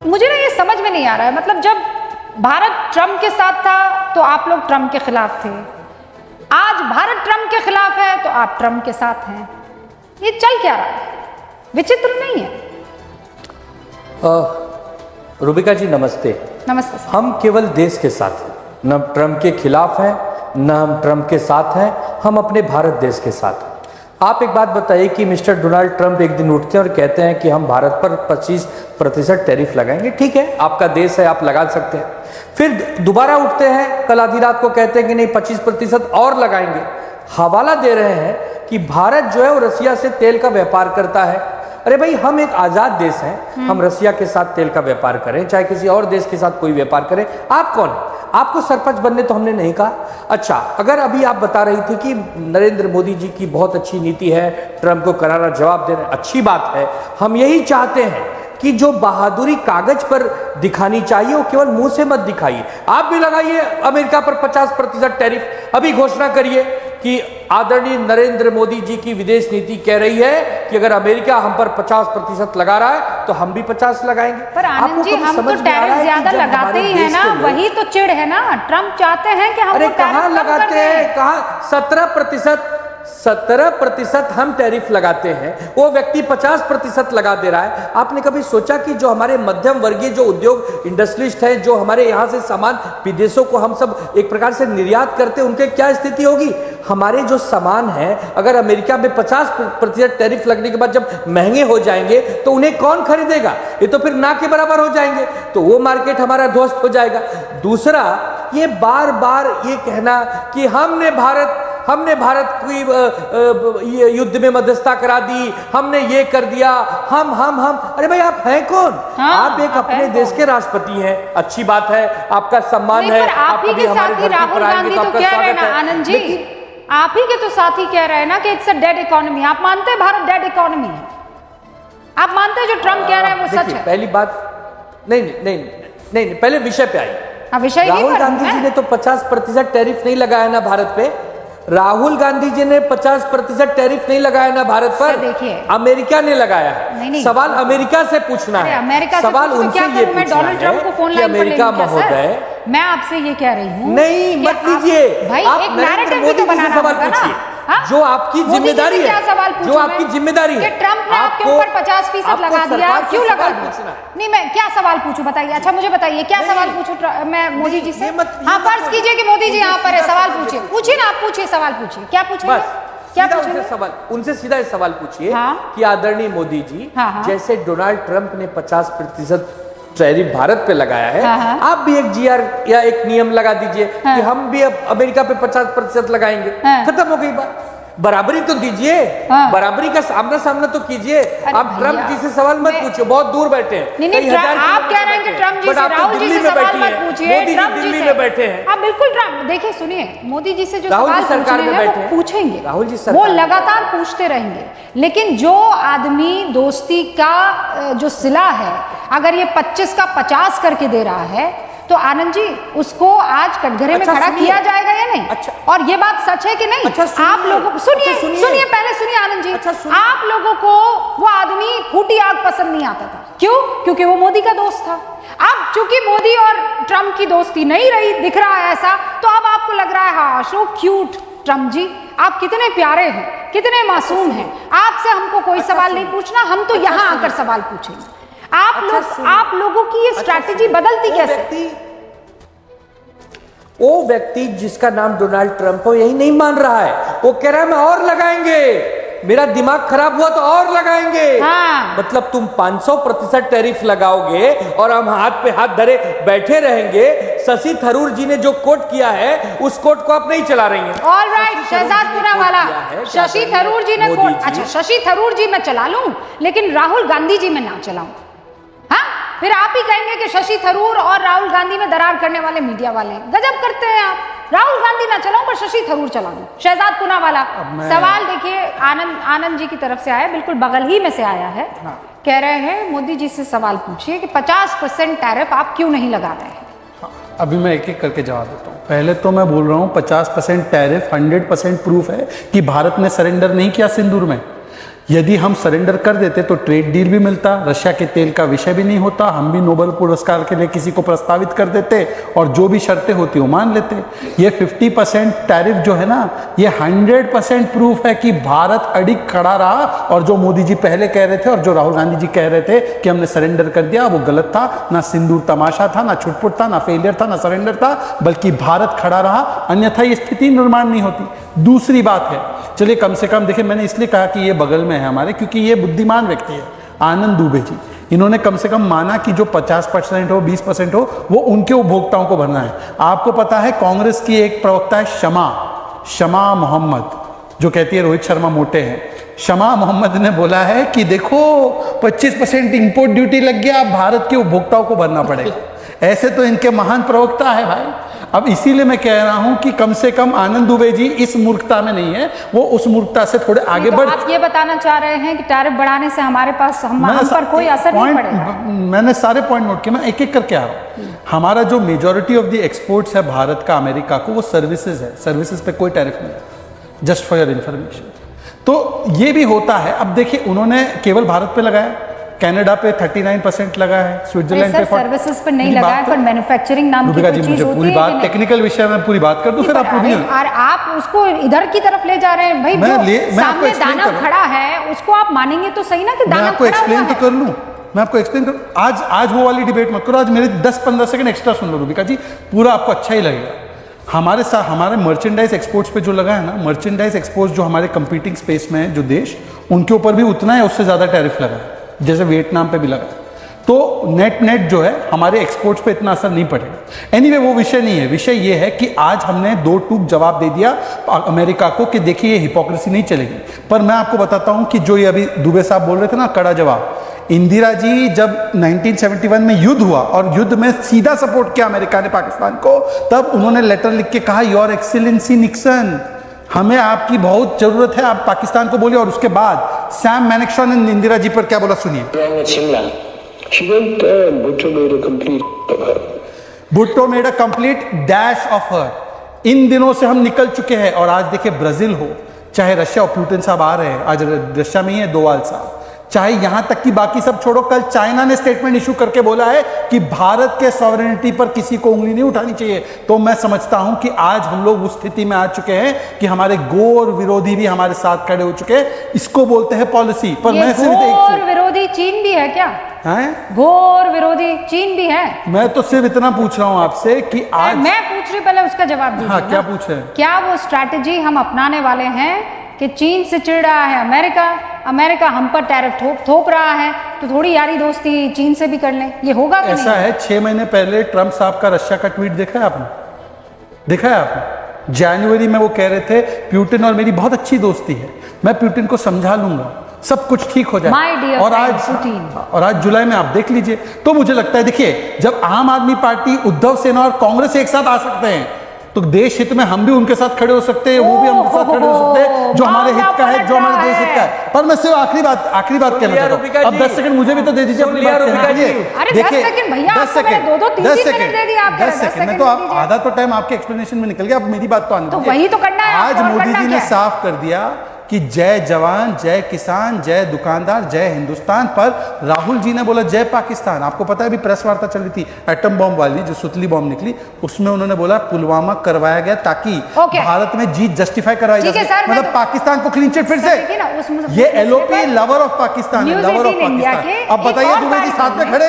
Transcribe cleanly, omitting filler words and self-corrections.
मुझे ना ये समझ में नहीं आ रहा है, मतलब जब भारत ट्रम्प के साथ था तो आप लोग ट्रम्प के खिलाफ थे, आज भारत ट्रम्प के खिलाफ है तो आप ट्रम्प के साथ हैं। ये चल क्या रहा है? विचित्र नहीं है? रूबिका जी नमस्ते। नमस्ते। हम केवल देश के साथ हैं, न ट्रम्प के खिलाफ हैं न हम ट्रम्प के साथ हैं, हम अपने भारत देश के साथ हैं। आप एक बात बताइए कि मिस्टर डोनाल्ड ट्रम्प एक दिन उठते हैं और कहते हैं कि हम भारत पर 25% टैरिफ लगाएंगे। ठीक है, आपका देश है, आप लगा सकते हैं। फिर दोबारा उठते हैं कल आधी रात को, कहते हैं कि नहीं 25% और लगाएंगे। हवाला दे रहे हैं कि भारत जो है वो रसिया से तेल का व्यापार करता है। अरे भाई, हम एक आजाद देश हैं, हम रसिया के साथ तेल का व्यापार करें, चाहे किसी और देश के साथ कोई व्यापार करें। आप कौन है? आपको सरपंच बनने तो हमने नहीं कहा। अच्छा, अगर अभी आप बता रही थी कि नरेंद्र मोदी जी की बहुत अच्छी नीति है, ट्रम्प को करारा जवाब दे रहे हैं, अच्छी बात है। हम यही चाहते हैं कि जो बहादुरी कागज पर दिखानी चाहिए वो केवल मुंह से मत दिखाइए। आप भी लगाइए अमेरिका पर 50% टैरिफ। अभी घोषणा करिए कि आदरणीय नरेंद्र मोदी जी की विदेश नीति कह रही है कि अगर अमेरिका हम पर 50% लगा रहा है तो हम भी 50 लगाएंगे। पर आनंद जी, हम तो टैरिफ ज्यादा लगाते ही है ना, वही तो चिढ़ है ना। ट्रम्प चाहते हैं कि हम अरे कहाँ लगाते हैं? कहाँ 17% हम टैरिफ लगाते हैं, वो व्यक्ति 50% लगा दे रहा है। आपने कभी सोचा कि जो हमारे मध्यम वर्गीय जो उद्योग इंडस्ट्रियलिस्ट हैं, जो हमारे यहाँ से सामान विदेशों को हम सब एक प्रकार से निर्यात करते हैं, उनके क्या स्थिति होगी? हमारे जो सामान है अगर अमेरिका में 50% टैरिफ लगने के बाद जब महंगे हो जाएंगे तो उन्हें कौन खरीदेगा? ये तो फिर ना के बराबर हो जाएंगे, तो वो मार्केट हमारा ध्वस्त हो जाएगा। दूसरा, ये बार बार ये कहना कि हमने भारत की युद्ध में मध्यस्थता करा दी, हमने ये कर दिया, हम अरे भाई, आप हैं कौन? हाँ, आप एक अपने देश के राष्ट्रपति हैं, अच्छी बात है, आपका सम्मान है। आप ही के साथ ही राहुल गांधी तो कह रहे हैं ना आनंद जी, आप ही के तो साथी कह रहे हैं ना कि इट्स अ डेड इकोनॉमी। आप मानते हैं भारत डेड इकोनॉमी है? आप मानते हैं जो ट्रम्प कह रहे हैं वो सच है? पहली बात नहीं, पहले विषय पे आई। विषय राहुल गांधी जी ने तो 50% टैरिफ नहीं लगाया ना भारत पे। राहुल गांधी जी ने 50% टैरिफ नहीं लगाया ना भारत पर, देखिए अमेरिका ने लगाया है। नहीं। सवाल अमेरिका से पूछना है, सवाल उनसे ये पूछना है कि अमेरिका महोदय, मैं आपसे ये कह रही हूँ नहीं मत लीजिए भाई, आप एक नरेंद्र नैरेटिव भी मोदी तो जी से बनाना सवाल होगा ना। पूछिए, हाँ? जो आपकी जिम्मेदारी है, जो आपकी जिम्मेदारी है। ट्रम्प ने आपके ऊपर 50% लगा दिया, क्यों लगा दिया? नहीं, मैं क्या सवाल पूछूं बताइए। अच्छा मुझे बताइए क्या सवाल पूछूं मैं मोदी जी से? हाँ, फर्ज कीजिए कि मोदी जी यहाँ पर है, सवाल पूछिए ना, आप पूछिए, सवाल पूछिए, क्या पूछेंगे? क्या पूछेंगे? सवाल उनसे सीधा सवाल पूछिए कि आदरणीय मोदी जी, जैसे डोनाल्ड ट्रम्प ने 50% टैरिफ भारत पे लगाया है, आप भी एक जीआर या एक नियम लगा दीजिए कि हम भी अब अमेरिका पे 50% लगाएंगे। खत्म हो गई बात। बराबरी तो दीजिए, बराबरी का सामना तो कीजिए। आप ट्रम्प जी से सवाल मत पूछिए, बहुत दूर बैठे हैं। नहीं, आप कह रहे हैं कि ट्रम्प जी से, राहुल जी से सवाल मत पूछिए। मोदी जी दिल्ली में बैठे हैं। आप बिल्कुल ट्रम्प, देखिए सुनिए, मोदी जी से जो सवाल सरकार में बैठे हैं, पूछेंगे, राहुल जी वो लगातार पूछते रहेंगे। लेकिन जो आदमी दोस्ती का जो सिला है, अगर ये 25 का 50 करके दे रहा है तो आनंद जी उसको आज कटघरे में खड़ा किया जाएगा या नहीं? अच्छा, और ये बात सच है कि नहीं? आप लोगों को सुनिए, पहले सुनिए आनंद जी। आप लोगों को वो आदमी फूटी आग पसंद नहीं आता था, क्यों? क्योंकि वो मोदी का दोस्त था। अब चूंकि मोदी और ट्रम्प की दोस्ती नहीं रही, दिख रहा है ऐसा, तो अब आपको लग रहा है हाँ सो क्यूट ट्रम्प जी, आप कितने प्यारे हैं, कितने मासूम हैं, आपसे हमको कोई सवाल नहीं पूछना, हम तो यहाँ आकर सवाल पूछेंगे। आप लोगों की ये स्ट्रैटेजी बदलती कैसे? वो व्यक्ति जिसका नाम डोनाल्ड ट्रम्प हो यही नहीं मान रहा है, वो कह रहा है मैं और लगाएंगे, मेरा दिमाग खराब हुआ तो और लगाएंगे। मतलब तुम 500% टैरिफ लगाओगे और हम हाथ पे हाथ धरे बैठे रहेंगे। शशि थरूर जी ने जो कोट किया है उस कोट को आप नहीं चला रही हैं। ऑलराइट, शहजाद पूनावाला, शशि थरूर जी ने कोट, अच्छा शशि थरूर जी मैं चला लूं, लेकिन राहुल गांधी जी मैं ना चलाऊं। हाँ, फिर आप ही कहेंगे कि शशि थरूर और राहुल गांधी में दरार करने वाले मीडिया वाले हैं। गजब करते हैं आप। राहुल गांधी ना चलाऊं पर शशि थरूर चला दूं। शहजाद पूनावाला, सवाल देखिए आनंद जी की तरफ से आया, बिल्कुल बगल ही में से आया है। कह रहे हैं मोदी जी से सवाल पूछिए कि 50% टैरिफ आप क्यों नहीं लगा रहे हैं? अभी मैं एक एक करके जवाब देता हूँ। पहले तो मैं बोल रहा हूँ 50% टैरिफ 100% प्रूफ है कि भारत ने सरेंडर नहीं किया सिंदूर में। यदि हम सरेंडर कर देते तो ट्रेड डील भी मिलता, रशिया के तेल का विषय भी नहीं होता, हम भी नोबेल पुरस्कार के लिए किसी को प्रस्तावित कर देते और जो भी शर्तें होती वो मान लेते। ये 50% टैरिफ जो है ना, ये 100% प्रूफ है कि भारत अडिग खड़ा रहा, और जो मोदी जी पहले कह रहे थे और जो राहुल गांधी जी कह रहे थे कि हमने सरेंडर कर दिया, वो गलत था। ना सिंदूर तमाशा था, ना छुटपुट था, ना फेलियर था, ना सरेंडर था, बल्कि भारत खड़ा रहा, अन्यथा ये स्थिति निर्माण नहीं होती। दूसरी बात है, चलिए कम से कम देखिए, मैंने इसलिए कहा कि ये बगल में है हमारे, क्योंकि ये बुद्धिमान व्यक्ति है आनंद दुबे जी। इन्होंने कम से कम माना कि जो 50% हो, 20% हो, वो उनके उपभोक्ताओं को भरना है। आपको पता है कांग्रेस की एक प्रवक्ता है शमा मोहम्मद, जो कहती है रोहित शर्मा मोटे हैं। शमा मोहम्मद ने बोला है कि देखो 25% इंपोर्ट ड्यूटी लग गया, अब भारत के उपभोक्ताओं को भरना पड़ेगा। ऐसे तो इनके महान प्रवक्ता है भाई। अब इसीलिए मैं कह रहा हूं कि कम से कम आनंद दुबे जी इस मूर्खता में नहीं है, वो उस मूर्खता से थोड़े आगे बढ़। आप ये बताना चाह रहे हैं कि टैरिफ बढ़ाने से हमारे पास हम पर कोई असर नहीं पड़ेगा? मैंने सारे पॉइंट नोट किए, मैं एक एक करके आ रहा हूँ। हमारा जो मेजॉरिटी ऑफ द एक्सपोर्ट्स है भारत का अमेरिका को, वो सर्विसेज है। सर्विसेज पे कोई टैरिफ नहीं है, जस्ट फॉर योर इन्फॉर्मेशन। तो ये भी होता है। अब देखिए, उन्होंने केवल भारत पे लगाया, कनाडा पे 39% लगा है, स्विट्जरलैंड पे सर्विसेज पे नहीं लगा है, पर मैन्युफैक्चरिंग नाम की कोई चीज होती है। पूरी बात टेक्निकल विषय में पूरी बात कर दूं, फिर आप और आप उसको इधर की तरफ ले जा रहे हैं भाई। जो सामने दानव खड़ा है उसको आप मानेंगे तो सही ना कि दानव खड़ा है। मैं आपको एक्सप्लेन तो कर लूं, मैं आपको एक्सप्लेन करूं। आज वो वाली डिबेट मत करो, आज मेरे 10-15 सेकंड एक्स्ट्रा सुन लो रूबिका जी, पूरा आपको अच्छा ही लगेगा। हमारे साथ हमारे मर्चेंडाइज एक्सपोर्ट्स पे जो लगा है ना, मर्चेंडाइज एक्सपोर्ट्स जो हमारे कंपीटिंग स्पेस में है जो देश, उनके ऊपर भी उतना है, उससे ज़्यादा टैरिफ लगा है, जैसे वियतनाम पे भी लगा। तो नेट जो है हमारे एक्सपोर्ट्स पे इतना असर नहीं पड़ेगा। एनीवे वो विषय नहीं है। विषय ये है कि आज हमने दो टूक जवाब दे दिया अमेरिका को कि देखिए ये हिपोक्रेसी नहीं चलेगी। पर मैं आपको बताता हूं कि जो ये अभी दुबे साहब बोल रहे थे ना, कड़ा जवाब, इंदिरा जी जब 1971 में युद्ध हुआ और युद्ध में सीधा सपोर्ट किया अमेरिका ने पाकिस्तान को, तब उन्होंने लेटर लिख के कहा, योर एक्सीलेंसी निक्सन, हमें आपकी बहुत जरूरत है, आप पाकिस्तान को बोलिए। और उसके बाद सैम मैनेक्शॉ ने इंदिरा जी पर क्या बोला, सुनिए। Bhutto made a complete dash of her. इन दिनों से हम निकल चुके हैं। और आज देखिए, ब्राजील हो, चाहे रशिया, और पुतिन साहब आ रहे हैं, आज रशिया में ही है दोवाल साहब, चाहे यहां तक कि बाकी सब छोड़ो, कल चाइना ने स्टेटमेंट इशू करके बोला है कि भारत के सॉवरेनिटी पर किसी को उंगली नहीं उठानी चाहिए। तो मैं समझता हूं कि आज हम लोग उस स्थिति में आ चुके हैं कि हमारे गोर विरोधी भी हमारे साथ खड़े हो चुके हैं। इसको बोलते हैं पॉलिसी। पर मैं सिर्फ गोर विरोधी चीन भी है क्या? हैं? गोर विरोधी चीन भी है? मैं तो सिर्फ इतना पूछ रहा हूं आपसे कि आज मैं पूछ रही, पहले उसका जवाब दीजिए। हाँ, क्या पूछ रहे हैं? क्या वो स्ट्रैटेजी हम अपनाने वाले हैं कि चीन से चिढ़ रहा है अमेरिका हम पर टैरिफ थोप रहा है, तो थोड़ी यारी दोस्ती चीन से भी कर लें, ये होगा कि ऐसा नहीं? है 6 महीने पहले ट्रंप साहब का रशिया का ट्वीट देखा है आपने? देखा है आपने? जनवरी में वो कह रहे थे पुतिन और मेरी बहुत अच्छी दोस्ती है, मैं पुतिन को समझा लूंगा, सब कुछ ठीक हो जाए। और आज जुलाई में आप देख लीजिए। तो मुझे लगता है, देखिए, जब आम आदमी पार्टी, उद्धव सेना और कांग्रेस एक साथ आ सकते हैं, तो देश हित में हम भी उनके साथ खड़े हो सकते हैं, वो भी हमके साथ खड़े हो सकते हैं, जो हमारे हित का है, जो हमारे देश हित का है। पर मैं सिर्फ आखिरी बात कहना चाहता हूं। अब 10 सेकंड मुझे भी तो दे दीजिए अपनी बात कहने के लिए। देखिए 10 सेकंड में तो आप आधा तो टाइम आपके एक्सप्लेनेशन में निकल गया, अब मेरी बात तो आने दीजिए। वही तो करना है। आज मोदी जी ने साफ कर दिया कि जय जवान, जय किसान, जय दुकानदार, जय हिंदुस्तान, पर राहुल जी ने बोला जय पाकिस्तान। आपको पता है अभी प्रेस वार्ता चल रही थी एटम बॉम्ब वाली, जो सुतली बॉम्ब निकली, उसमें उन्होंने बोला पुलवामा करवाया गया ताकि भारत में जीत जस्टिफाई करवाई जा सके। मतलब पाकिस्तान को क्लीन चिट फिर से। ये एलओपी लवर ऑफ पाकिस्तान है, लवर ऑफ पाकिस्तान। अब बताइए दुबे जी साथ में खड़े